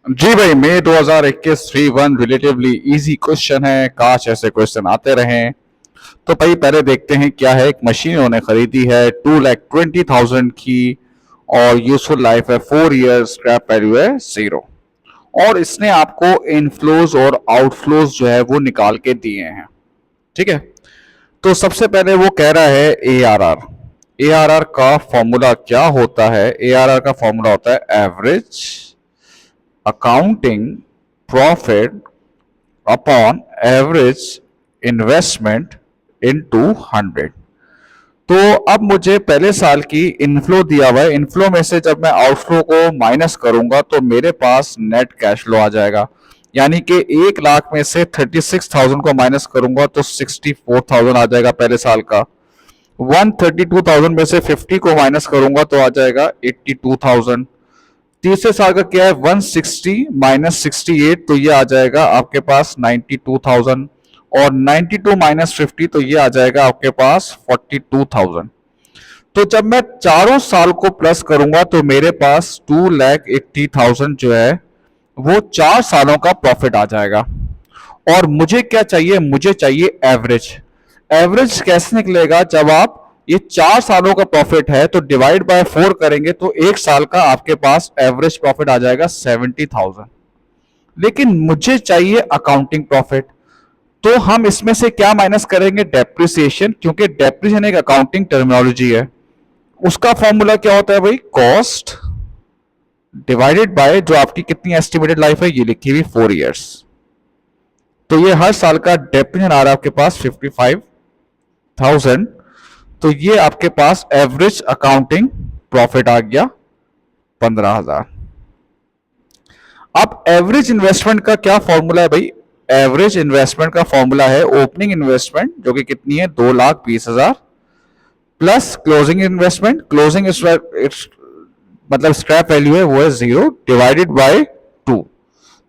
जी भाई, मई 2021 3-1 relatively easy question है। काश ऐसे क्वेश्चन आते रहें। तो भाई पहले देखते हैं क्या है। एक मशीन उन्होंने खरीदी है 2,20,000 की और यूजफुल लाइफ है 4 ईयर्स, स्क्रैप वैल्यू है 0। और इसने आपको इनफ्लोज और आउटफ्लोज जो है वो निकाल के दिए हैं। ठीक है। तो सबसे पहले वो कह रहा है ARR। ARR का फॉर्मूला क्या होता है? ARR का फॉर्मूला होता है average accounting profit upon average investment into 100। तो अब मुझे पहले साल की इनफ्लो दिया हुआ है। इनफ्लो में से जब मैं आउटफ्लो को माइनस करूंगा तो मेरे पास नेट कैश फ्लो आ जाएगा। यानी कि 1 लाख में से 36,000 को माइनस करूंगा तो 64,000 आ जाएगा पहले साल का। 132,000 में से 50 को माइनस करूंगा तो आ जाएगा 82,000। तीसरे साल का क्या है? 160 माइनस 68 तो ये आ जाएगा आपके पास 92,000। और 92 माइनस 50 तो ये आ जाएगा आपके पास 42,000। तो जब मैं चारों साल को प्लस करूंगा तो मेरे पास 2,80,000 जो है वो 4 सालों का प्रॉफिट आ जाएगा। और मुझे क्या चाहिए? मुझे चाहिए एवरेज। एवरेज कैसे निकलेगा? जब आप ये 4 सालों का प्रॉफिट है तो डिवाइड बाय 4 करेंगे तो 1 साल का आपके पास एवरेज प्रॉफिट आ जाएगा 70,000। लेकिन मुझे चाहिए अकाउंटिंग प्रॉफिट। तो हम इसमें से क्या माइनस करेंगे? डेप्रिसिएशन, क्योंकि डेप्रिसिएशन एक अकाउंटिंग टर्मिनोलॉजी है। उसका फॉर्मूला क्या होता है भाई? कॉस्ट डिवाइडेड बाय जो आपकी कितनी एस्टिमेटेड लाइफ है, ये लिखी हुई 4 ईयर्स। तो ये हर साल का डेप्रिसिएशन आ रहा है आपके पास 55,000। तो ये आपके पास एवरेज अकाउंटिंग प्रॉफिट आ गया 15,000। अब एवरेज इन्वेस्टमेंट का क्या फॉर्मूला है भाई? एवरेज इन्वेस्टमेंट का फॉर्मूला है ओपनिंग इन्वेस्टमेंट जो कि कितनी है 2,20,000 प्लस क्लोजिंग इन्वेस्टमेंट। क्लोजिंग मतलब स्क्रैप वैल्यू है वो है 0 डिवाइडेड बाय 2।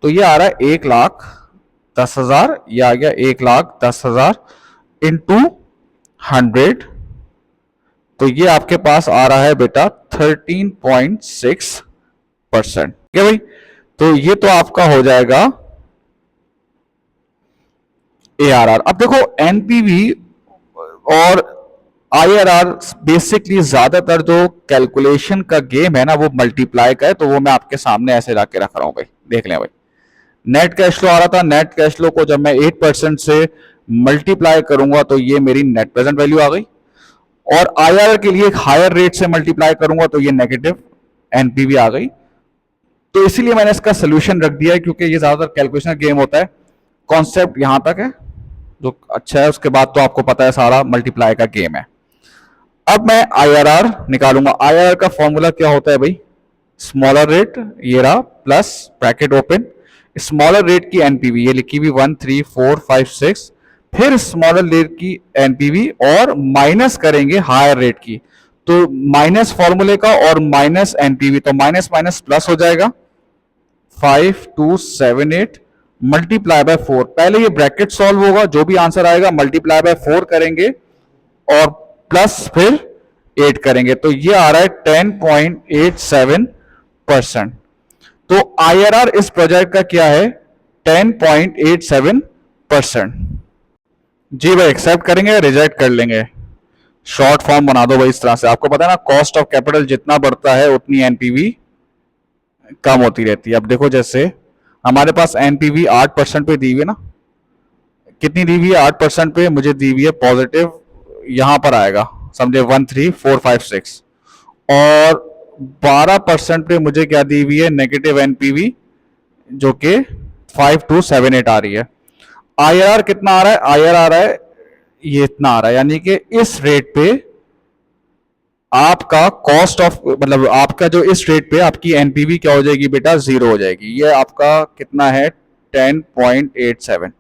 तो ये आ रहा है 1,10,000। ये आ गया 1,10,000 इंटू 100। तो ये आपके पास आ रहा है बेटा 13.6%। ठीक है भाई। तो ये तो आपका हो जाएगा ARR। अब देखो एनपीवी और IRR बेसिकली ज्यादातर जो कैलकुलेशन का गेम है ना वो मल्टीप्लाई का है। तो वो मैं आपके सामने ऐसे ला के रख रहा हूं भाई, देख लें भाई। नेट कैश फ्लो आ रहा था। नेट कैश फ्लो को जब मैं 8% से मल्टीप्लाई करूंगा तो ये मेरी नेट प्रेजेंट वैल्यू आ गई। और IRR के लिए एक हायर रेट से मल्टीप्लाई करूंगा तो ये नेगेटिव एनपीवी आ गई। तो इसीलिए मैंने इसका सोल्यूशन रख दिया है, क्योंकि ये ज्यादातर कैलकुलेशन गेम होता है। कॉन्सेप्ट यहां तक है जो अच्छा है, उसके बाद तो आपको पता है सारा मल्टीप्लाई का गेम है। अब मैं IRR निकालूंगा। IRR का फॉर्मूला क्या होता है भाई? स्मॉलर रेट ये रहा plus bracket open smaller rate की एनपीवी ये लिखी हुई 1, 3, 4, 5, 6, फिर स्मॉलर रेट की एनपीवी और माइनस करेंगे हायर रेट की। तो माइनस फॉर्मूले का और माइनस एनपीवी, तो माइनस माइनस प्लस हो जाएगा 5278 मल्टीप्लाई बाय 4। पहले ये ब्रैकेट सॉल्व होगा, जो भी आंसर आएगा मल्टीप्लाई बाय 4 करेंगे और प्लस फिर 8 करेंगे। तो ये आ रहा है 10.87%। तो IRR इस प्रोजेक्ट का क्या है? 10.87%। जी भाई, एक्सेप्ट करेंगे या रिजेक्ट कर लेंगे? शॉर्ट फॉर्म बना दो भाई इस तरह से। आपको पता है ना कॉस्ट ऑफ कैपिटल जितना बढ़ता है उतनी एनपीवी कम होती रहती है। अब देखो जैसे हमारे पास एनपीवी 8% पे दी हुई है ना, कितनी दी हुई है? 8% पे मुझे दी हुई है पॉजिटिव, यहां पर आएगा समझे 1, 3, 4, 5, 6। और 12% पे मुझे क्या दी हुई है? नेगेटिव एनपीवी जो कि 5278 आ रही है। IRR कितना आ रहा है? IRR आ रहा है ये इतना आ रहा है, यानी कि इस रेट पे आपका कॉस्ट ऑफ मतलब आपका जो इस रेट पे आपकी एनपीवी क्या हो जाएगी बेटा? 0 हो जाएगी। ये आपका कितना है? 10.87।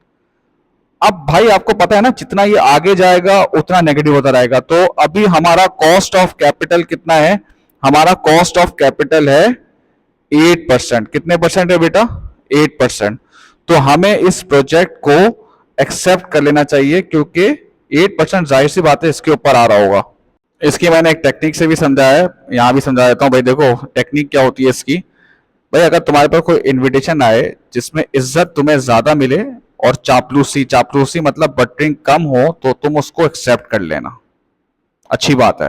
अब भाई आपको पता है ना जितना ये आगे जाएगा उतना नेगेटिव होता रहेगा। तो अभी हमारा कॉस्ट ऑफ कैपिटल कितना है? हमारा कॉस्ट ऑफ कैपिटल है 8%। कितने परसेंट है बेटा? 8%। तो हमें इस प्रोजेक्ट को एक्सेप्ट कर लेना चाहिए, क्योंकि 8% जाहिर सी बात है इसके ऊपर आ रहा होगा। इसकी मैंने एक टेक्निक से भी समझाया है, यहां भी समझा देता हूं भाई। देखो टेक्निक क्या होती है इसकी। भाई अगर तुम्हारे पास कोई इनविटेशन आए जिसमें इज्जत तुम्हें ज्यादा मिले और चापलूसी चापलूसी मतलब बटरिंग कम हो तो तुम उसको एक्सेप्ट कर लेना, अच्छी बात है।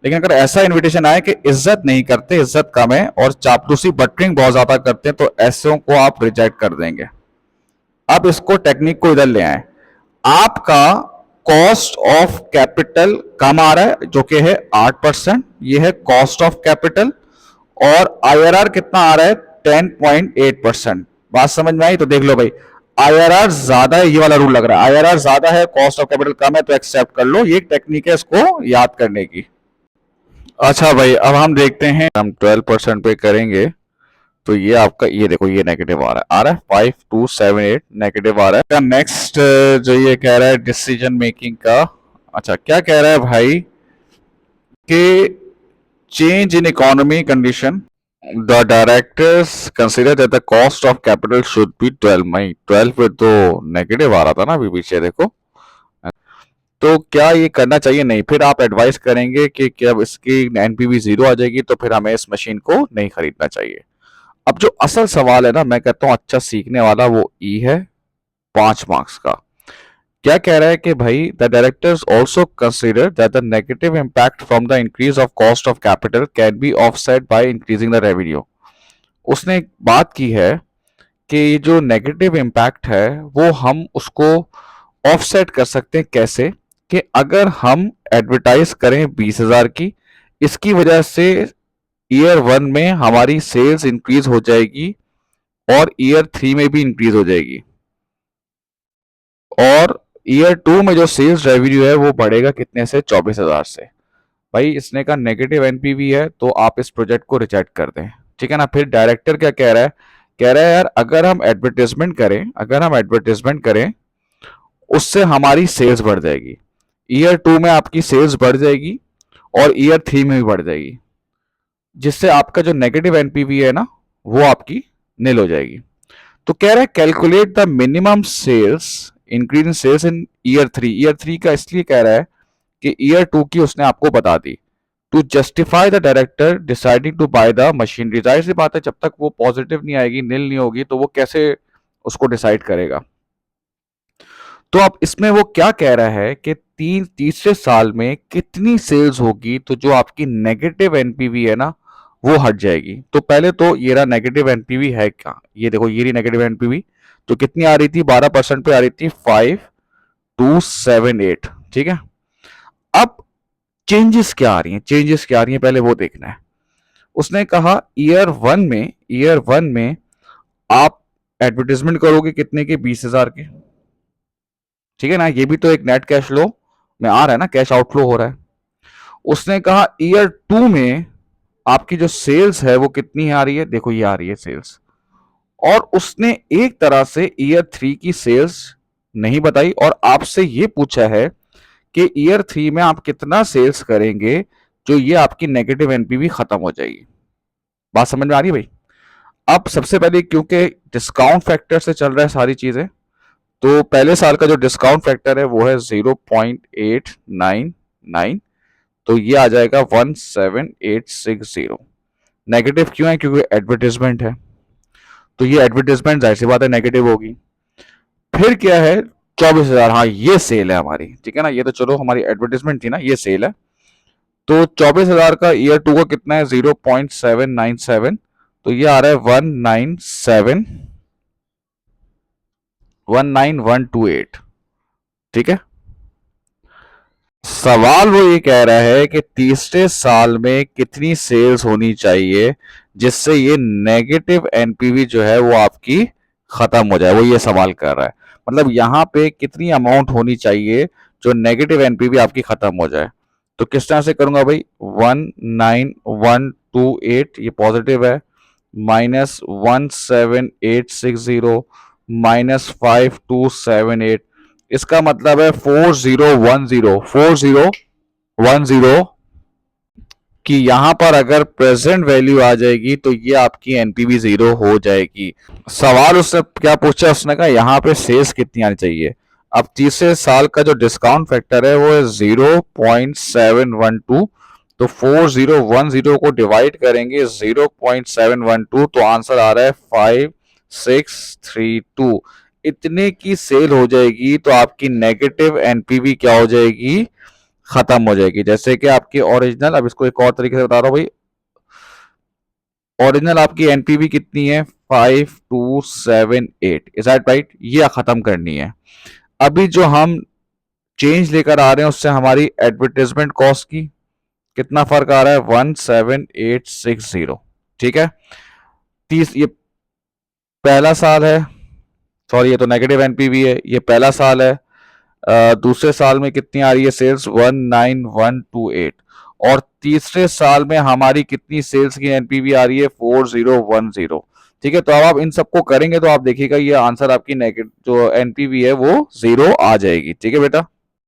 लेकिन अगर ऐसा इनविटेशन आए कि इज्जत नहीं करते, इज्जत कम है और चापलूसी बटरिंग बहुत ज्यादा करते हैं, तो ऐसों को आप रिजेक्ट कर देंगे। अब इसको टेक्निक को इधर ले आए। आपका कॉस्ट ऑफ कैपिटल कम आ रहा है जो कि है 8%, ये है कॉस्ट ऑफ कैपिटल। और आईआरआर कितना आ रहा है? 10.8%। बात समझ में आई? तो देख लो भाई, आईआरआर ज्यादा है, ये वाला रूल लग रहा है। आईआरआर ज्यादा है, कॉस्ट ऑफ कैपिटल कम है, तो एक्सेप्ट कर लो। ये एक टेक्निक है इसको याद करने की। अच्छा भाई, अब हम देखते हैं, हम 12% पे करेंगे तो ये आपका, ये देखो ये नेगेटिव आ रहा है 5278 नेगेटिव आ रहा है। नेक्स्ट जो ये कह रहा है डिसीजन मेकिंग का, अच्छा क्या कह रहा है भाई कि change in economy condition the directors consider that the cost of capital should be 12। मई 12 पे तो नेगेटिव आ रहा था ना अभी पीछे देखो। तो क्या ये करना चाहिए? नहीं। फिर आप एडवाइस करेंगे कि क्या इसकी एनपीवी जीरो आ जाएगी तो फिर हमें इस मशीन को नहीं खरीदना चाहिए। अब जो असल सवाल है ना, मैं कहता हूं अच्छा सीखने वाला, वो ई है 5 मार्क्स का। क्या कह रहा है कि भाई the directors also consider that the negative impact from the increase of cost of capital can be offset by increasing the revenue. उसने एक बात की है कि ये जो नेगेटिव इम्पैक्ट है वो हम उसको ऑफसेट कर सकते हैं। कैसे? कि अगर हम एडवर्टाइज करें 20,000 की, इसकी वजह से ईयर 1 में हमारी सेल्स इंक्रीज हो जाएगी और ईयर 3 में भी इंक्रीज हो जाएगी, और ईयर 2 में जो सेल्स रेवेन्यू है वो बढ़ेगा कितने से? 24,000 से। भाई इसने का नेगेटिव एनपीवी है तो आप इस प्रोजेक्ट को रिजेक्ट कर दें, ठीक है ना। फिर डायरेक्टर क्या कह रहा है? कह रहा है यार अगर हम एडवर्टाइजमेंट करें, अगर हम एडवर्टाइजमेंट करें उससे हमारी सेल्स बढ़ जाएगी, ईयर 2 में आपकी सेल्स बढ़ जाएगी और ईयर 3 में भी बढ़ जाएगी, जिससे आपका जो नेगेटिव एनपीवी है ना वो आपकी निल हो जाएगी। तो कह रहा है calculate the minimum sales increase in sales in year 3। Year 3 का इसलिए कह रहा है कि ईयर 2 की उसने आपको बता दी। To justify the director deciding to buy the machinery. जाहिर सी बात है जब तक वो पॉजिटिव नहीं आएगी, निल नहीं होगी, तो वो कैसे उसको डिसाइड करेगा। तो अब इसमें वो क्या कह रहा है कि तीसरे साल में कितनी सेल्स होगी तो जो आपकी नेगेटिव एनपीवी है ना वो हट जाएगी। तो पहले तो ये रहा नेगेटिव एनपीवी है क्या, ये देखो ये रही नेगेटिव एनपीवी। तो कितनी आ रही थी? 12% पे आ रही थी 5278, ठीक है। अब चेंजेस क्या आ रही हैं, चेंजेस क्या आ रही हैं पहले वो देखना है। उसने कहा ईयर 1 में आप एडवर्टीजमेंट करोगे कितने के? 20,000 के, ठीक है ना। ये भी तो एक नेट कैश फ्लो में आ रहा है ना, कैश आउटफ्लो हो रहा है। उसने कहा ईयर 2 में आपकी जो सेल्स है वो कितनी आ रही है? देखो ये आ रही है सेल्स। और उसने एक तरह से ईयर 3 की सेल्स नहीं बताई और आपसे ये पूछा है कि ईयर 3 में आप कितना सेल्स करेंगे जो ये आपकी नेगेटिव एनपीवी खत्म हो जाएगी। बात समझ में आ रही है भाई? अब सबसे पहले क्योंकि डिस्काउंट फैक्टर से चल रहा है सारी चीजें, तो पहले साल का जो डिस्काउंट फैक्टर है वो है 0.899, तो ये आ जाएगा 17860। नेगेटिव क्यों है? क्योंकि एडवर्टीजमेंट है, तो ये एडवर्टीजमेंट जाहिर सी बात है नेगेटिव होगी। फिर क्या है? 24,000, हाँ ये सेल है हमारी, ठीक है ना। ये तो चलो हमारी एडवर्टीजमेंट थी ना, ये सेल है। तो 24,000 का ईयर 2 का कितना है? 0.797, तो ये आ रहा है 19128, ठीक है। सवाल वो ये कह रहा है कि तीसरे साल में कितनी सेल्स होनी चाहिए जिससे ये नेगेटिव एनपीवी जो है वो आपकी खत्म हो जाए, वो ये सवाल कर रहा है। मतलब यहाँ पे कितनी अमाउंट होनी चाहिए जो नेगेटिव एनपीवी आपकी खत्म हो जाए। तो किस तरह से करूंगा भाई? 19128 ये पॉजिटिव है, -17860 -5278, इसका मतलब है 4010 कि यहां पर अगर प्रेजेंट वैल्यू आ जाएगी तो ये आपकी एनपीवी जीरो हो जाएगी। सवाल उसने क्या पूछा? उसने कहा यहां पे सेल्स कितनी आनी चाहिए। अब तीसरे साल का जो डिस्काउंट फैक्टर है वो है 0.712, तो 4010 को डिवाइड करेंगे 0.712, तो आंसर आ रहा है 5632। इतने की सेल हो जाएगी तो आपकी नेगेटिव एनपीवी क्या हो जाएगी, खत्म हो जाएगी। जैसे कि आपकी ओरिजिनल, अब इसको एक और तरीके से बता रहा हूं भाई, ओरिजिनल आपकी एनपीवी कितनी है 5278, इज दैट राइट, ये खत्म करनी है। अभी जो हम चेंज लेकर आ रहे हैं उससे हमारी एडवर्टाइजमेंट कॉस्ट की कितना फर्क आ रहा है, 17860। ठीक है, ये पहला साल है, सॉरी ये तो नेगेटिव एनपीवी है, ये पहला साल है। दूसरे साल में कितनी आ रही है सेल्स, 19128। और तीसरे साल में हमारी कितनी सेल्स की एनपीवी आ रही है, 4010। ठीक है, तो अब आप इन सबको करेंगे तो आप देखिएगा ये आंसर आपकी नेगेटिव जो एनपीवी है वो 0 आ जाएगी। ठीक है बेटा।